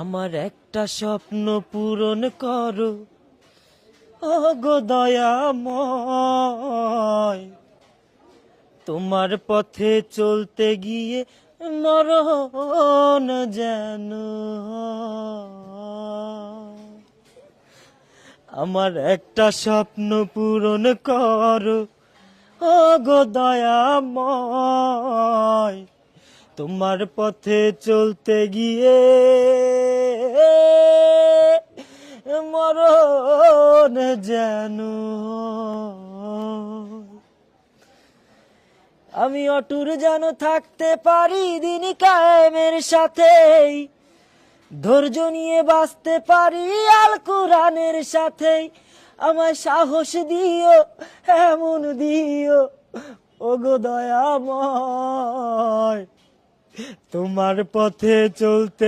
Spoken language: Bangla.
আমার একটা স্বপ্ন পূরণ করো ও গো দয়াময়, তোমার পথে চলতে গিয়ে মরণ যেন হয়। আমার একটা স্বপ্ন পূরণ করো ও গো দয়াময়, তোমার পথে চলতে গিয়ে মরণ যেন হয়। আমি অটুর যেন থাকতে পারি দিন কায়েমের সাথেই, ধৈর্য নিয়ে বাঁচতে পারি আল কোরআনের সাথেই। আমায় সাহস দিও, এমন দিও ওগো দয়াময়, তোমার পথে চলতে